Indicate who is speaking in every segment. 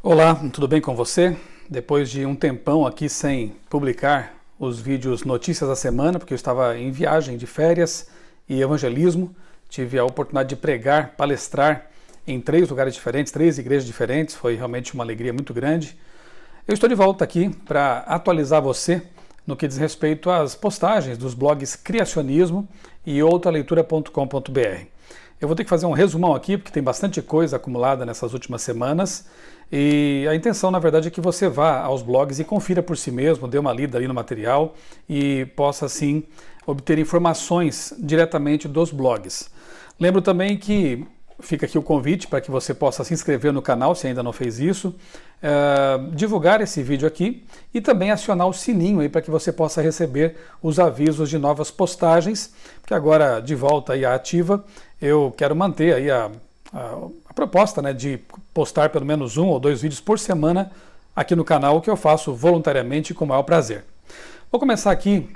Speaker 1: Olá, tudo bem com você? Depois de um tempão aqui sem publicar os vídeos Notícias da Semana, porque eu estava em viagem de férias e evangelismo, tive a oportunidade de pregar, palestrar em 3 lugares diferentes, 3 igrejas diferentes, foi realmente uma alegria muito grande. Eu estou de volta aqui para atualizar você no que diz respeito às postagens dos blogs Criacionismo e outraleitura.com.br. Eu vou ter que fazer um resumão aqui, porque tem bastante coisa acumulada nessas últimas semanas, e a intenção, na verdade, é que você vá aos blogs e confira por si mesmo, dê uma lida ali no material e possa, assim, obter informações diretamente dos blogs. Lembro também que fica aqui o convite para que você possa se inscrever no canal, se ainda não fez isso, divulgar esse vídeo aqui e também acionar o sininho aí para que você possa receber os avisos de novas postagens, porque agora de volta aí à ativa, eu quero manter aí a proposta, né, de postar pelo menos 1 ou 2 vídeos por semana aqui no canal, que eu faço voluntariamente e com o maior prazer. Vou começar aqui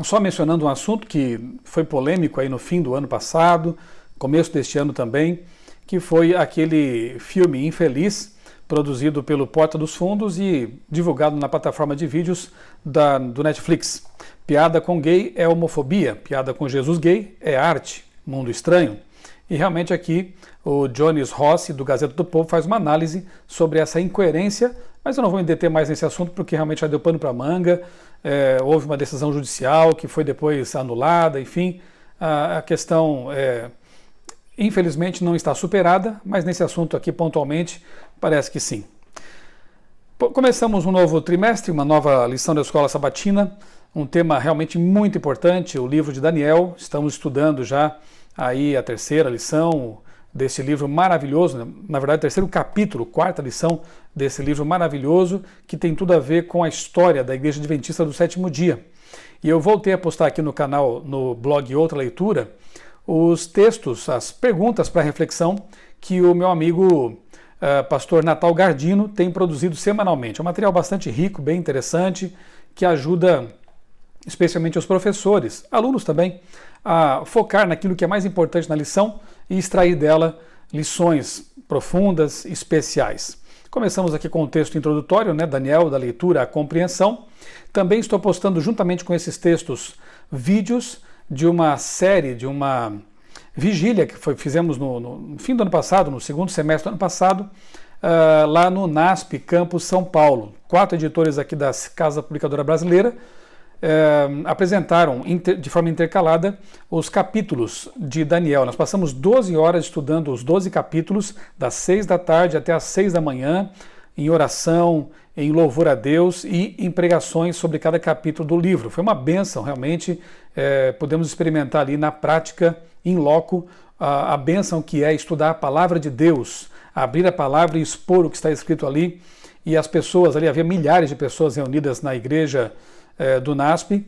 Speaker 1: só mencionando um assunto que foi polêmico aí no fim do ano passado, começo deste ano também, que foi aquele filme infeliz produzido pelo Porta dos Fundos e divulgado na plataforma de vídeos do Netflix. Piada com gay é homofobia, piada com Jesus gay é arte, mundo estranho. E realmente aqui o Jones Rossi, do Gazeta do Povo, faz uma análise sobre essa incoerência, mas eu não vou me deter mais nesse assunto porque realmente já deu pano para manga, houve uma decisão judicial que foi depois anulada, enfim, a questão infelizmente não está superada, mas nesse assunto aqui pontualmente parece que sim. Começamos um novo trimestre, uma nova lição da Escola Sabatina, um tema realmente muito importante, o livro de Daniel. Estamos estudando já aí a 3ª lição desse livro maravilhoso, na verdade o 3º capítulo, 4ª lição desse livro maravilhoso, que tem tudo a ver com a história da Igreja Adventista do Sétimo Dia. E eu voltei a postar aqui no canal, no blog Outra Leitura, os textos, as perguntas para reflexão que o meu amigo pastor Natal Gardino tem produzido semanalmente. É um material bastante rico, bem interessante, que ajuda especialmente os professores, alunos também, a focar naquilo que é mais importante na lição e extrair dela lições profundas, especiais. Começamos aqui com o texto introdutório, né, Daniel, da leitura à compreensão. Também estou postando juntamente com esses textos vídeos de uma série, de uma vigília que fizemos no fim do ano passado, no segundo semestre do ano passado, lá no NASP Campus São Paulo. 4 editores aqui da Casa Publicadora Brasileira apresentaram de forma intercalada os capítulos de Daniel. Nós passamos 12 horas estudando os 12 capítulos, das 6 da tarde até as 6 da manhã, em oração, em louvor a Deus e em pregações sobre cada capítulo do livro. Foi uma bênção, realmente, podemos experimentar ali na prática, in loco, a bênção que é estudar a palavra de Deus, abrir a palavra e expor o que está escrito ali. E as pessoas ali, havia milhares de pessoas reunidas na igreja do NASP,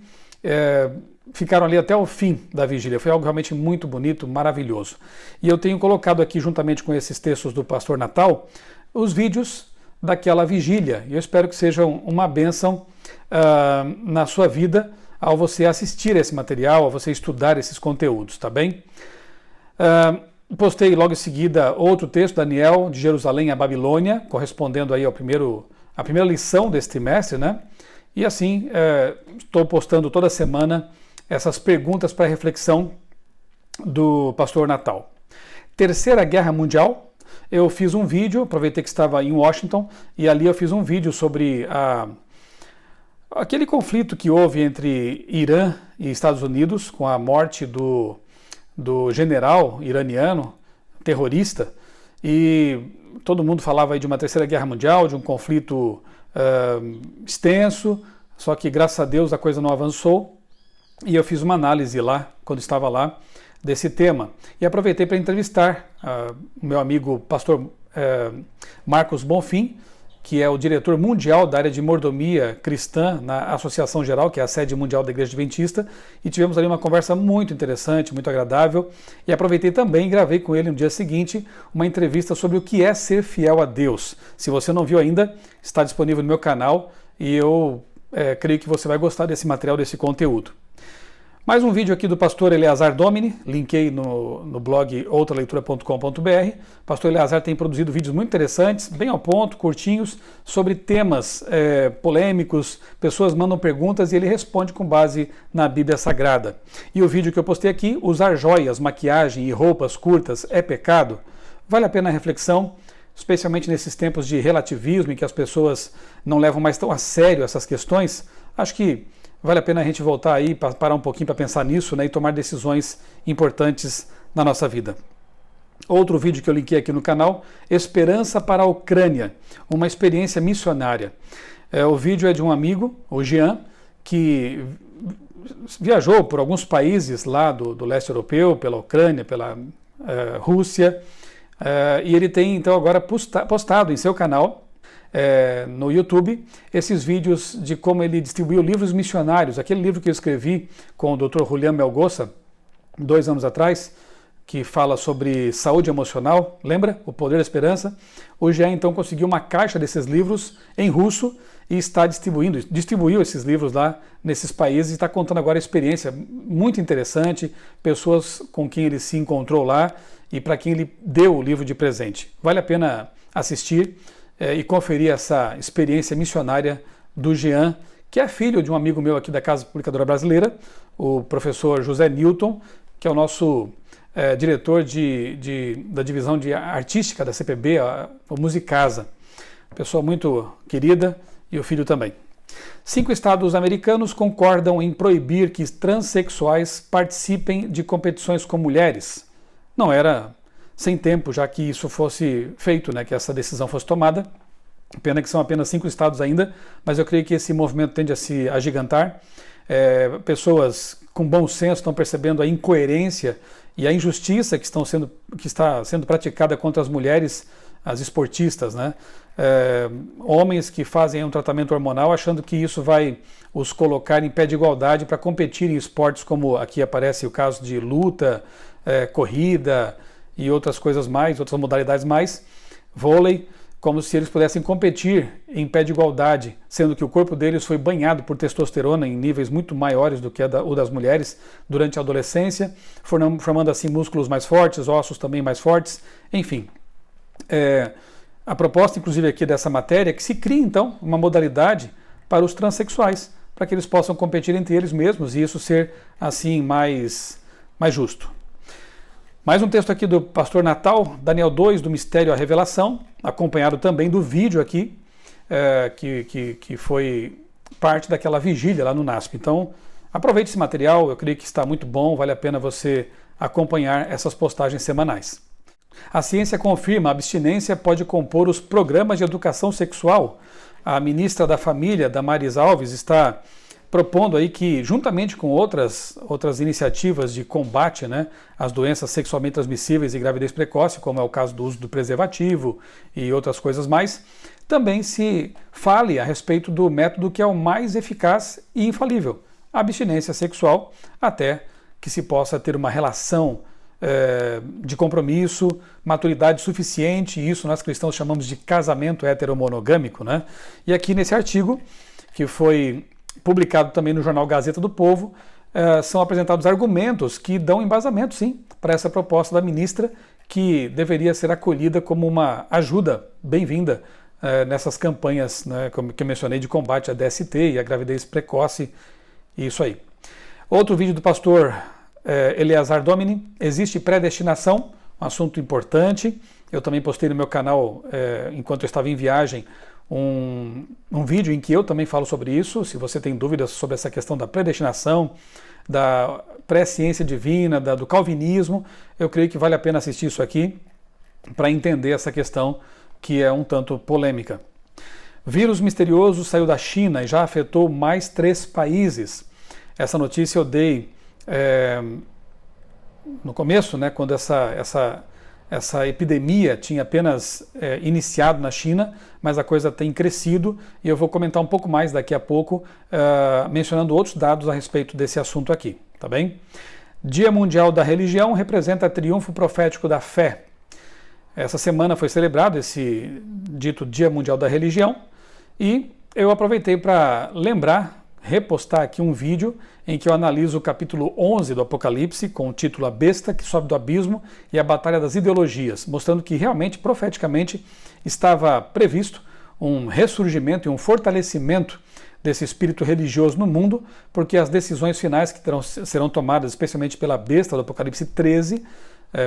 Speaker 1: ficaram ali até o fim da vigília. Foi algo realmente muito bonito, maravilhoso. E eu tenho colocado aqui, juntamente com esses textos do pastor Natal, os vídeos daquela vigília. E eu espero que sejam uma bênção na sua vida ao você assistir esse material, ao você estudar esses conteúdos, tá bem? Postei logo em seguida outro texto, Daniel, de Jerusalém à Babilônia, correspondendo aí à primeira lição desse trimestre, né? E assim, estou postando toda semana essas perguntas para reflexão do pastor Natal. Terceira Guerra Mundial, eu fiz um vídeo, aproveitei que estava em Washington, e ali eu fiz um vídeo sobre aquele conflito que houve entre Irã e Estados Unidos, com a morte do general iraniano, terrorista, e todo mundo falava aí de uma terceira guerra mundial, de um conflito extenso, só que graças a Deus a coisa não avançou, e eu fiz uma análise lá, quando estava lá, desse tema. E aproveitei para entrevistar o meu amigo pastor Marcos Bonfim, que é o diretor mundial da área de mordomia cristã na Associação Geral, que é a sede mundial da Igreja Adventista, e tivemos ali uma conversa muito interessante, muito agradável, e aproveitei também e gravei com ele no dia seguinte uma entrevista sobre o que é ser fiel a Deus. Se você não viu ainda, está disponível no meu canal, e eu creio que você vai gostar desse material, desse conteúdo. Mais um vídeo aqui do pastor Eleazar Domini, linkei no blog outraleitura.com.br. Pastor Eleazar tem produzido vídeos muito interessantes, bem ao ponto, curtinhos, sobre temas polêmicos, pessoas mandam perguntas e ele responde com base na Bíblia Sagrada. E o vídeo que eu postei aqui, usar joias, maquiagem e roupas curtas é pecado? Vale a pena a reflexão, especialmente nesses tempos de relativismo em que as pessoas não levam mais tão a sério essas questões. Acho que vale a pena a gente voltar aí, parar um pouquinho para pensar nisso, né, e tomar decisões importantes na nossa vida. Outro vídeo que eu linkei aqui no canal, Esperança para a Ucrânia, uma experiência missionária. O vídeo é de um amigo, o Jean, que viajou por alguns países lá do leste europeu, pela Ucrânia, pela Rússia, e ele tem então agora postado em seu canal, no YouTube, esses vídeos de como ele distribuiu livros missionários. Aquele livro que eu escrevi com o Dr. Julián Melgoza 2 anos atrás, que fala sobre saúde emocional, lembra? O Poder da Esperança. O Jean então conseguiu uma caixa desses livros em russo e está distribuiu esses livros lá nesses países e está contando agora a experiência muito interessante, pessoas com quem ele se encontrou lá e para quem ele deu o livro de presente. Vale a pena assistir e conferir essa experiência missionária do Jean, que é filho de um amigo meu aqui da Casa Publicadora Brasileira, o professor José Newton, que é o nosso diretor da divisão de artística da CPB, o Musicasa. Pessoa muito querida e o filho também. 5 estados americanos concordam em proibir que transexuais participem de competições com mulheres. Não era sem tempo, já que isso fosse feito, né, que essa decisão fosse tomada. Pena que são apenas 5 estados ainda, mas eu creio que esse movimento tende a se agigantar. Pessoas com bom senso estão percebendo a incoerência e a injustiça que está sendo praticada contra as mulheres, as esportistas, né? Homens que fazem um tratamento hormonal achando que isso vai os colocar em pé de igualdade para competir em esportes como aqui aparece o caso de luta, corrida e outras coisas mais, outras modalidades mais, vôlei, como se eles pudessem competir em pé de igualdade, sendo que o corpo deles foi banhado por testosterona em níveis muito maiores do que o das mulheres durante a adolescência, formando assim músculos mais fortes, ossos também mais fortes, enfim. A proposta, inclusive, aqui dessa matéria é que se crie, então, uma modalidade para os transexuais, para que eles possam competir entre eles mesmos e isso ser, assim, mais justo. Mais um texto aqui do pastor Natal, Daniel 2, do Mistério à Revelação, acompanhado também do vídeo aqui, que foi parte daquela vigília lá no NASP. Então, aproveite esse material, eu creio que está muito bom, vale a pena você acompanhar essas postagens semanais. A ciência confirma a abstinência pode compor os programas de educação sexual. A ministra da Família, Damares Alves, está propondo aí que, juntamente com outras iniciativas de combate, né, às doenças sexualmente transmissíveis e gravidez precoce, como é o caso do uso do preservativo e outras coisas mais, também se fale a respeito do método que é o mais eficaz e infalível, a abstinência sexual, até que se possa ter uma relação de compromisso, maturidade suficiente, e isso nós cristãos chamamos de casamento heteromonogâmico, né? E aqui nesse artigo, que foi publicado também no jornal Gazeta do Povo, são apresentados argumentos que dão embasamento, sim, para essa proposta da ministra, que deveria ser acolhida como uma ajuda bem-vinda nessas campanhas, né, que eu mencionei, de combate à DST e à gravidez precoce, e isso aí. Outro vídeo do pastor Eleazar Domini, existe predestinação, um assunto importante. Eu também postei no meu canal, enquanto eu estava em viagem, um vídeo em que eu também falo sobre isso. Se você tem dúvidas sobre essa questão da predestinação, da pré-ciência divina, do calvinismo, eu creio que vale a pena assistir isso aqui para entender essa questão que é um tanto polêmica. Vírus misterioso saiu da China e já afetou mais 3 países. Essa notícia eu dei no começo, né, quando essa epidemia tinha apenas iniciado na China, mas a coisa tem crescido e eu vou comentar um pouco mais daqui a pouco, mencionando outros dados a respeito desse assunto aqui, tá bem? Dia Mundial da Religião representa triunfo profético da fé. Essa semana foi celebrado esse dito Dia Mundial da Religião e eu aproveitei para lembrar repostar aqui um vídeo em que eu analiso o capítulo 11 do Apocalipse, com o título A Besta que Sobe do Abismo e a Batalha das Ideologias, mostrando que realmente, profeticamente, estava previsto um ressurgimento e um fortalecimento desse espírito religioso no mundo, porque as decisões finais que serão tomadas, especialmente pela besta do Apocalipse 13,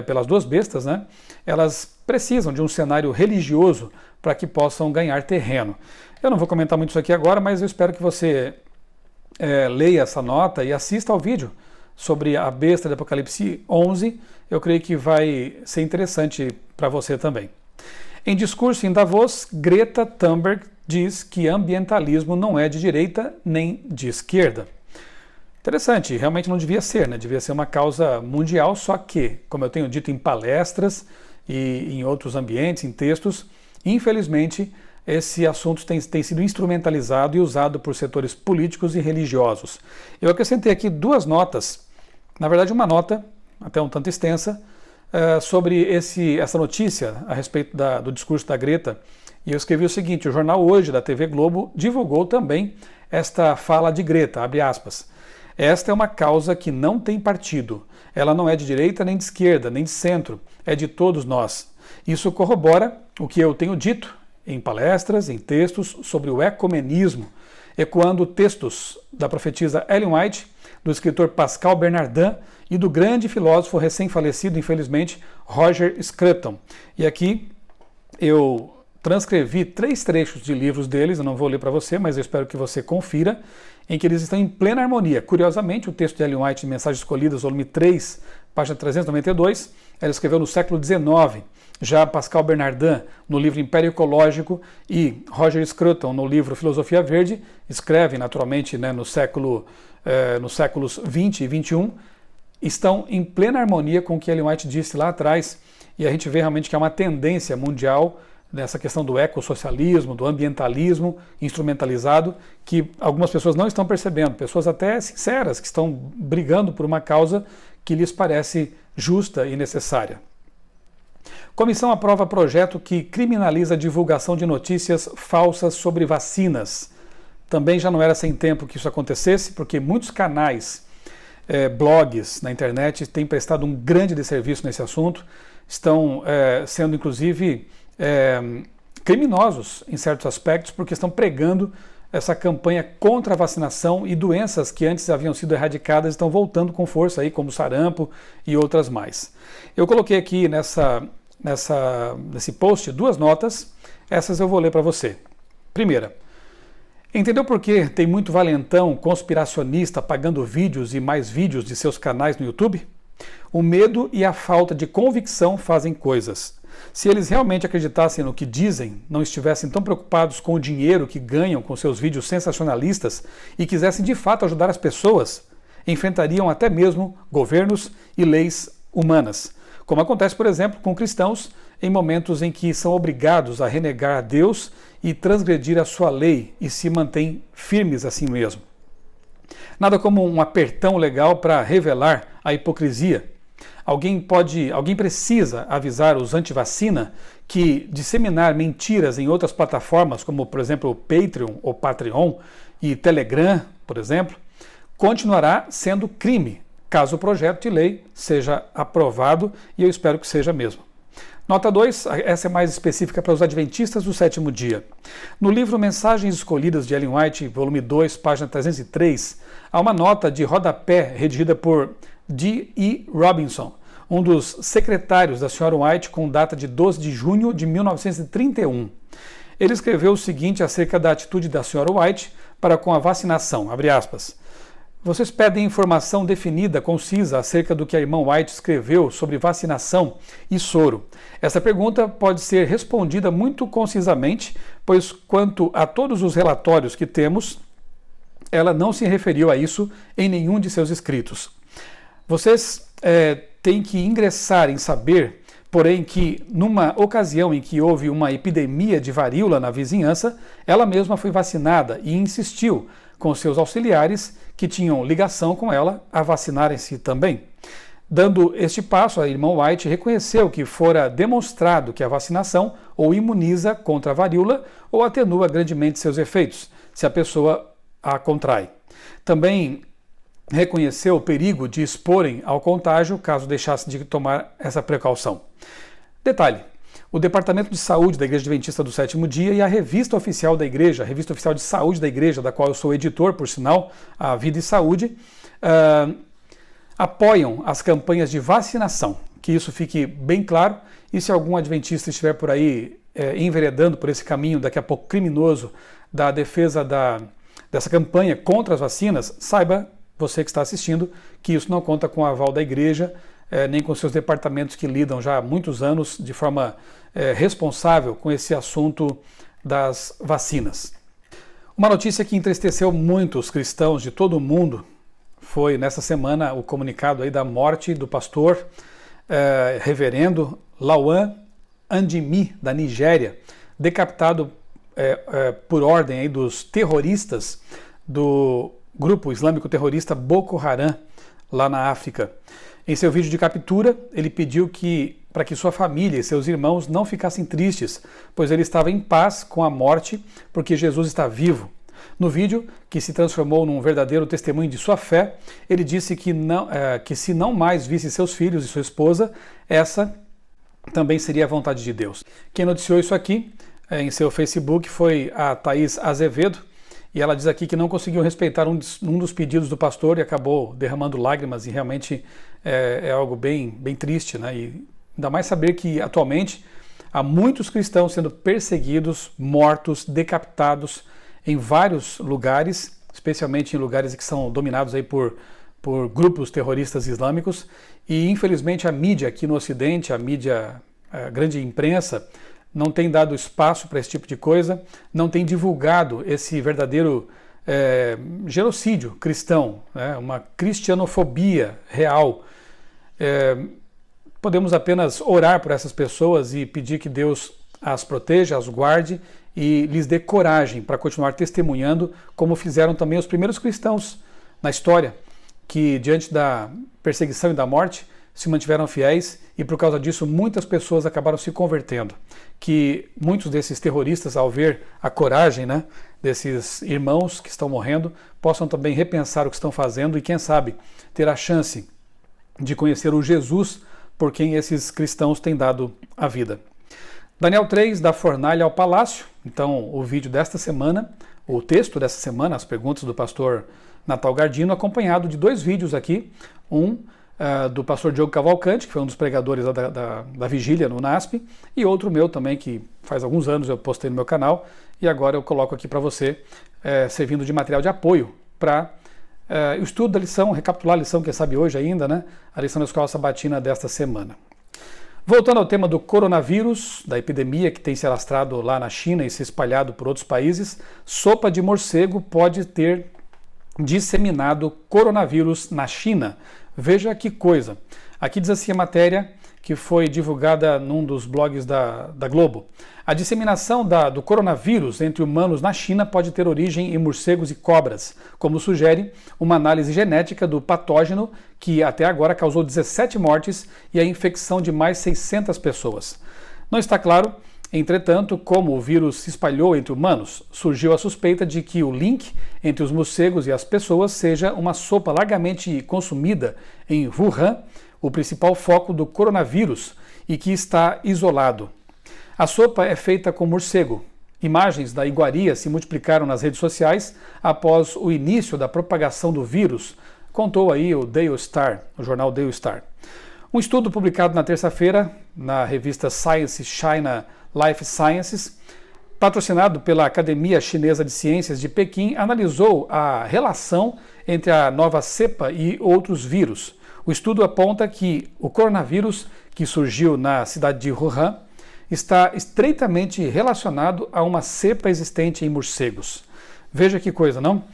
Speaker 1: pelas duas bestas, né, elas precisam de um cenário religioso para que possam ganhar terreno. Eu não vou comentar muito isso aqui agora, mas eu espero que você leia essa nota e assista ao vídeo sobre a besta do Apocalipse 11. Eu creio que vai ser interessante para você também. Em discurso em Davos, Greta Thunberg diz que ambientalismo não é de direita nem de esquerda. Interessante, realmente não devia ser, né? Devia ser uma causa mundial, só que, como eu tenho dito em palestras e em outros ambientes, em textos, infelizmente esse assunto tem sido instrumentalizado e usado por setores políticos e religiosos. Eu acrescentei aqui duas notas, na verdade uma nota, até um tanto extensa, sobre essa notícia a respeito do discurso da Greta. E eu escrevi o seguinte: o jornal Hoje, da TV Globo, divulgou também esta fala de Greta, abre aspas. Esta é uma causa que não tem partido. Ela não é de direita, nem de esquerda, nem de centro. É de todos nós. Isso corrobora o que eu tenho dito em palestras, em textos sobre o ecumenismo, ecoando textos da profetisa Ellen White, do escritor Pascal Bernardin e do grande filósofo recém-falecido, infelizmente, Roger Scruton. E aqui eu transcrevi 3 trechos de livros deles, eu não vou ler para você, mas eu espero que você confira, em que eles estão em plena harmonia. Curiosamente, o texto de Ellen White, Mensagens Escolhidas, volume 3, página 392, ela escreveu no século XIX. Já Pascal Bernardin, no livro Império Ecológico, e Roger Scruton, no livro Filosofia Verde, escreve, naturalmente, né, nos séculos 20 e 21, estão em plena harmonia com o que Ellen White disse lá atrás, e a gente vê realmente que é uma tendência mundial nessa questão do ecossocialismo, do ambientalismo instrumentalizado, que algumas pessoas não estão percebendo, pessoas até sinceras, que estão brigando por uma causa que lhes parece justa e necessária. Comissão aprova projeto que criminaliza a divulgação de notícias falsas sobre vacinas. Também já não era sem tempo que isso acontecesse, porque muitos canais, blogs na internet têm prestado um grande desserviço nesse assunto, estão sendo inclusive criminosos em certos aspectos, porque estão pregando essa campanha contra a vacinação, e doenças que antes haviam sido erradicadas estão voltando com força, aí, como sarampo e outras mais. Eu coloquei aqui nesse post 2 notas, essas eu vou ler para você. Primeira, entendeu por que tem muito valentão conspiracionista pagando vídeos e mais vídeos de seus canais no YouTube? O medo e a falta de convicção fazem coisas. Se eles realmente acreditassem no que dizem, não estivessem tão preocupados com o dinheiro que ganham com seus vídeos sensacionalistas e quisessem de fato ajudar as pessoas, enfrentariam até mesmo governos e leis humanas. Como acontece, por exemplo, com cristãos em momentos em que são obrigados a renegar a Deus e transgredir a sua lei e se mantêm firmes assim mesmo. Nada como um apertão legal para revelar a hipocrisia. Alguém precisa avisar os anti-vacina que disseminar mentiras em outras plataformas, como por exemplo o Patreon ou Patreon e Telegram, por exemplo, continuará sendo crime, caso o projeto de lei seja aprovado, e eu espero que seja mesmo. Nota 2, essa é mais específica para os adventistas do sétimo dia. No livro Mensagens Escolhidas de Ellen White, volume 2, página 303, há uma nota de rodapé redigida por D.E. Robinson, um dos secretários da Sra. White, com data de 12 de junho de 1931. Ele escreveu o seguinte acerca da atitude da Sra. White para com a vacinação, abre aspas. Vocês pedem informação definida, concisa, acerca do que a irmã White escreveu sobre vacinação e soro. Essa pergunta pode ser respondida muito concisamente, pois quanto a todos os relatórios que temos, ela não se referiu a isso em nenhum de seus escritos. Vocês têm que ingressar em saber, porém, que numa ocasião em que houve uma epidemia de varíola na vizinhança, ela mesma foi vacinada e insistiu com seus auxiliares, que tinham ligação com ela, a vacinarem-se também. Dando este passo, a irmã White reconheceu que fora demonstrado que a vacinação ou imuniza contra a varíola ou atenua grandemente seus efeitos, se a pessoa a contrai. Também reconheceu o perigo de exporem ao contágio caso deixasse de tomar essa precaução. Detalhe: o Departamento de Saúde da Igreja Adventista do Sétimo Dia e a Revista Oficial da Igreja, a Revista Oficial de Saúde da Igreja, da qual eu sou editor, por sinal, a Vida e Saúde, apoiam as campanhas de vacinação. Que isso fique bem claro, e se algum adventista estiver por aí enveredando por esse caminho, daqui a pouco criminoso, da defesa dessa campanha contra as vacinas, saiba, você que está assistindo, que isso não conta com o aval da Igreja, nem com seus departamentos que lidam já há muitos anos de forma responsável com esse assunto das vacinas. Uma notícia que entristeceu muitos cristãos de todo o mundo foi, nessa semana, o comunicado aí da morte do pastor reverendo Lawan Andimi, da Nigéria, decapitado por ordem aí dos terroristas do grupo islâmico terrorista Boko Haram, lá na África. Em seu vídeo de captura, ele pediu para que sua família e seus irmãos não ficassem tristes, pois ele estava em paz com a morte, porque Jesus está vivo. No vídeo, que se transformou num verdadeiro testemunho de sua fé, ele disse que se não mais visse seus filhos e sua esposa, essa também seria a vontade de Deus. Quem noticiou isso aqui em seu Facebook foi a Thaís Azevedo, e ela diz aqui que não conseguiu respeitar um dos pedidos do pastor e acabou derramando lágrimas, e realmente é algo bem triste, né? E ainda mais saber que atualmente há muitos cristãos sendo perseguidos, mortos, decapitados em vários lugares, especialmente em lugares que são dominados aí por grupos terroristas islâmicos, e infelizmente a mídia aqui no Ocidente, a grande imprensa, não tem dado espaço para esse tipo de coisa, não tem divulgado esse verdadeiro genocídio cristão, né? Uma cristianofobia real. Podemos apenas orar por essas pessoas e pedir que Deus as proteja, as guarde e lhes dê coragem para continuar testemunhando, como fizeram também os primeiros cristãos na história, que diante da perseguição e da morte se mantiveram fiéis, e por causa disso muitas pessoas acabaram se convertendo. Que muitos desses terroristas, ao ver a coragem, né, desses irmãos que estão morrendo, possam também repensar o que estão fazendo e, quem sabe, ter a chance de conhecer o Jesus por quem esses cristãos têm dado a vida. Daniel 3, da fornalha ao palácio. Então, o vídeo desta semana, o texto desta semana, as perguntas do pastor Natal Gardino, acompanhado de 2 vídeos aqui, do pastor Diogo Cavalcante, que foi um dos pregadores da vigília no NASP, e outro meu também, que faz alguns anos eu postei no meu canal, e agora eu coloco aqui para você, servindo de material de apoio para o estudo da lição, recapitular a lição, quem sabe hoje ainda, né? A lição da Escola Sabatina desta semana. Voltando ao tema do coronavírus, da epidemia que tem se alastrado lá na China e se espalhado por outros países, sopa de morcego pode ter disseminado coronavírus na China. Veja que coisa. Aqui diz assim a matéria que foi divulgada num dos blogs da Globo. A disseminação do coronavírus entre humanos na China pode ter origem em morcegos e cobras, como sugere uma análise genética do patógeno que até agora causou 17 mortes e a infecção de mais 600 pessoas. Não está claro, entretanto, como o vírus se espalhou entre humanos. Surgiu a suspeita de que o link entre os morcegos e as pessoas seja uma sopa largamente consumida em Wuhan, o principal foco do coronavírus, e que está isolado. A sopa é feita com morcego. Imagens da iguaria se multiplicaram nas redes sociais após o início da propagação do vírus, contou aí o Daily Star, o jornal Daily Star. Um estudo publicado na terça-feira na revista Science China Life Sciences, patrocinado pela Academia Chinesa de Ciências de Pequim, analisou a relação entre a nova cepa e outros vírus. O estudo aponta que o coronavírus, que surgiu na cidade de Wuhan, está estreitamente relacionado a uma cepa existente em morcegos. Veja que coisa, não?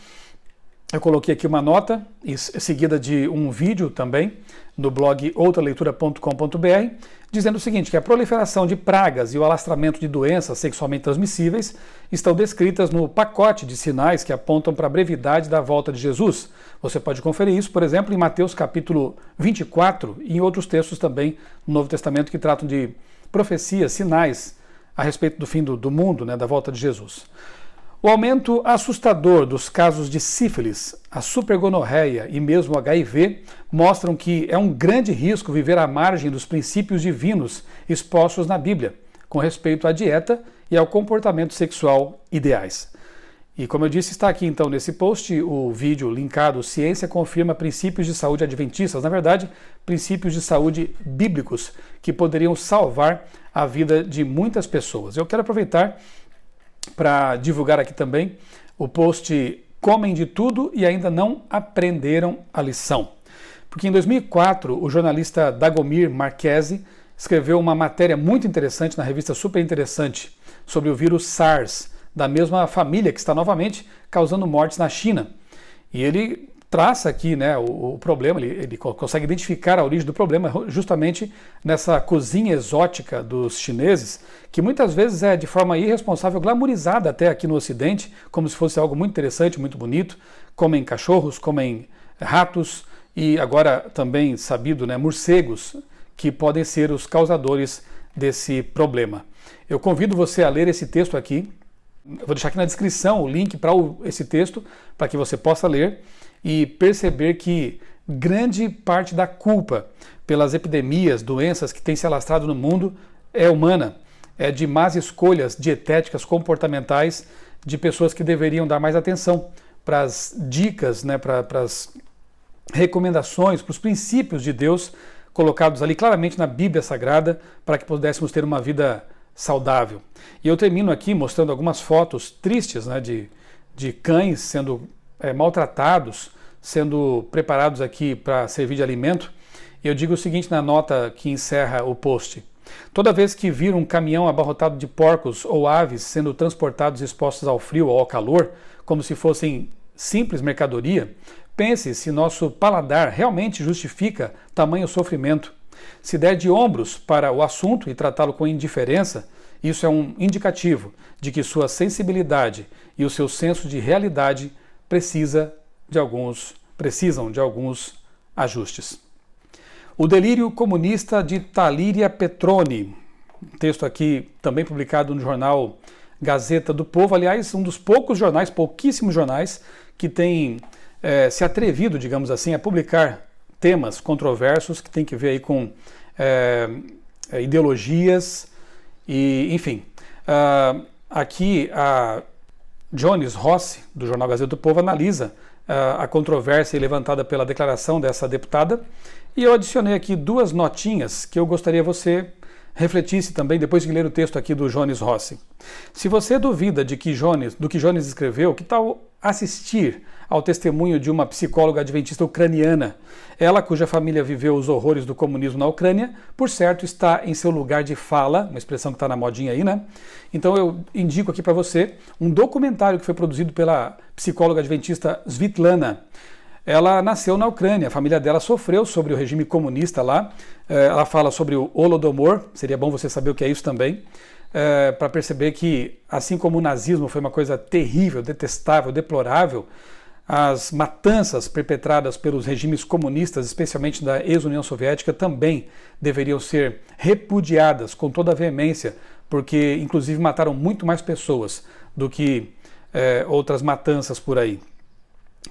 Speaker 1: Eu coloquei aqui uma nota, seguida de um vídeo também, no blog outraleitura.com.br, dizendo o seguinte, que a proliferação de pragas e o alastramento de doenças sexualmente transmissíveis estão descritas no pacote de sinais que apontam para a brevidade da volta de Jesus. Você pode conferir isso, por exemplo, em Mateus capítulo 24 e em outros textos também no Novo Testamento que tratam de profecias, sinais a respeito do fim do mundo, né, da volta de Jesus. O aumento assustador dos casos de sífilis, a supergonorreia e mesmo o HIV mostram que é um grande risco viver à margem dos princípios divinos expostos na Bíblia, com respeito à dieta e ao comportamento sexual ideais. E como eu disse, está aqui então nesse post o vídeo linkado Ciência confirma princípios de saúde adventistas, na verdade, princípios de saúde bíblicos que poderiam salvar a vida de muitas pessoas. Eu quero aproveitar para divulgar aqui também o post Comem de Tudo e Ainda Não Aprenderam a Lição. Porque em 2004, o jornalista Dagomir Marchese escreveu uma matéria muito interessante na revista Super Interessante sobre o vírus SARS, da mesma família que está novamente causando mortes na China. E ele traça aqui, né, o problema, ele consegue identificar a origem do problema justamente nessa cozinha exótica dos chineses, que muitas vezes é de forma irresponsável glamourizada até aqui no Ocidente, como se fosse algo muito interessante, muito bonito. Comem cachorros, comem ratos e agora também sabido, né, morcegos, que podem ser os causadores desse problema. Eu convido você a ler esse texto aqui. Eu vou deixar aqui na descrição o link para esse texto, para que você possa ler e perceber que grande parte da culpa pelas epidemias, doenças que têm se alastrado no mundo é humana, é de más escolhas dietéticas, comportamentais, de pessoas que deveriam dar mais atenção para as dicas, né, para as recomendações, para os princípios de Deus colocados ali claramente na Bíblia Sagrada, para que pudéssemos ter uma vida saudável. E eu termino aqui mostrando algumas fotos tristes, né, de cães sendo maltratados, sendo preparados aqui para servir de alimento. E eu digo o seguinte na nota que encerra o post: toda vez que vir um caminhão abarrotado de porcos ou aves sendo transportados expostos ao frio ou ao calor, como se fossem simples mercadoria, pense se nosso paladar realmente justifica tamanho sofrimento. Se der de ombros para o assunto e tratá-lo com indiferença, isso é um indicativo de que sua sensibilidade e o seu senso de realidade precisam de alguns ajustes. O delírio comunista de Talíria Petroni, texto aqui também publicado no jornal Gazeta do Povo, aliás, um dos pouquíssimos jornais que tem se atrevido, digamos assim, a publicar temas controversos que tem que ver aí com ideologias e, enfim. Aqui a Jones Rossi, do jornal Gazeta do Povo, analisa a controvérsia levantada pela declaração dessa deputada, e eu adicionei aqui duas notinhas que eu gostaria que você refletisse também depois de ler o texto aqui do Jones Rossi. Se você duvida do que Jones escreveu, que tal assistir ao testemunho de uma psicóloga adventista ucraniana? Ela, cuja família viveu os horrores do comunismo na Ucrânia, por certo está em seu lugar de fala, uma expressão que está na modinha aí, né? Então eu indico aqui para você um documentário que foi produzido pela psicóloga adventista Svitlana. Ela nasceu na Ucrânia, a família dela sofreu sobre o regime comunista lá. Ela fala sobre o Holodomor, seria bom você saber o que é isso também, para perceber que, assim como o nazismo foi uma coisa terrível, detestável, deplorável, as matanças perpetradas pelos regimes comunistas, especialmente da ex-União Soviética, também deveriam ser repudiadas com toda a veemência, porque inclusive mataram muito mais pessoas do que outras matanças por aí.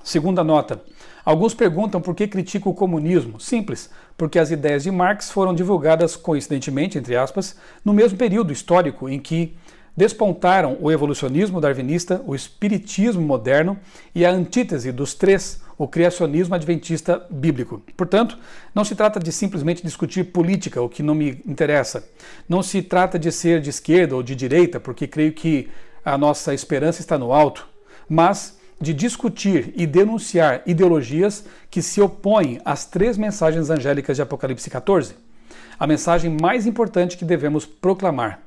Speaker 1: Segunda nota. Alguns perguntam por que critico o comunismo. Simples, porque as ideias de Marx foram divulgadas coincidentemente, entre aspas, no mesmo período histórico em que despontaram o evolucionismo darwinista, o espiritismo moderno e a antítese dos três, o criacionismo adventista bíblico. Portanto, não se trata de simplesmente discutir política, o que não me interessa. Não se trata de ser de esquerda ou de direita, porque creio que a nossa esperança está no alto, mas de discutir e denunciar ideologias que se opõem às três mensagens angélicas de Apocalipse 14, a mensagem mais importante que devemos proclamar.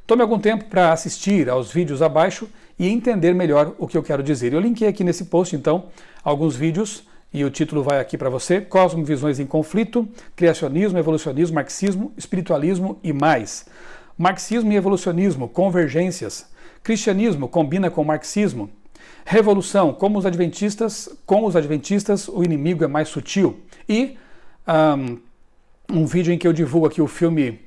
Speaker 1: Tome algum tempo para assistir aos vídeos abaixo e entender melhor o que eu quero dizer. Eu linkei aqui nesse post, então, alguns vídeos e o título vai aqui para você: Cosmovisões em Conflito, Criacionismo, Evolucionismo, Marxismo, Espiritualismo e mais. Marxismo e evolucionismo, convergências. Cristianismo combina com marxismo. Revolução, com os adventistas o inimigo é mais sutil. E um vídeo em que eu divulgo aqui o filme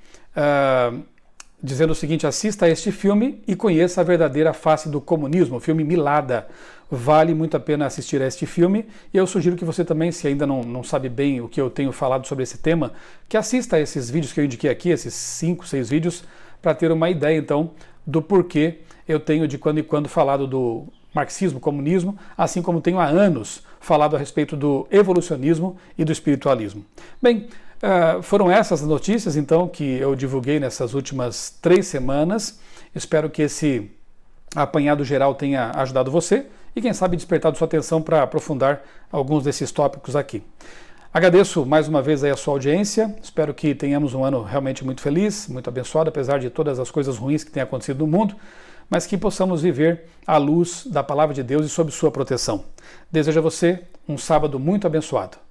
Speaker 1: dizendo o seguinte: assista a este filme e conheça a verdadeira face do comunismo, o filme Milada. Vale muito a pena assistir a este filme, e eu sugiro que você também, se ainda não sabe bem o que eu tenho falado sobre esse tema, que assista a esses vídeos que eu indiquei aqui, esses 5, 6 vídeos, para ter uma ideia então do porquê eu tenho de quando em quando falado do marxismo, comunismo, assim como tenho há anos falado a respeito do evolucionismo e do espiritualismo. Bem, foram essas as notícias então que eu divulguei nessas últimas 3 semanas. Espero que esse apanhado geral tenha ajudado você e quem sabe despertado sua atenção para aprofundar alguns desses tópicos aqui. Agradeço mais uma vez aí a sua audiência, espero que tenhamos um ano realmente muito feliz, muito abençoado, apesar de todas as coisas ruins que têm acontecido no mundo, mas que possamos viver à luz da palavra de Deus e sob sua proteção. Desejo a você um sábado muito abençoado.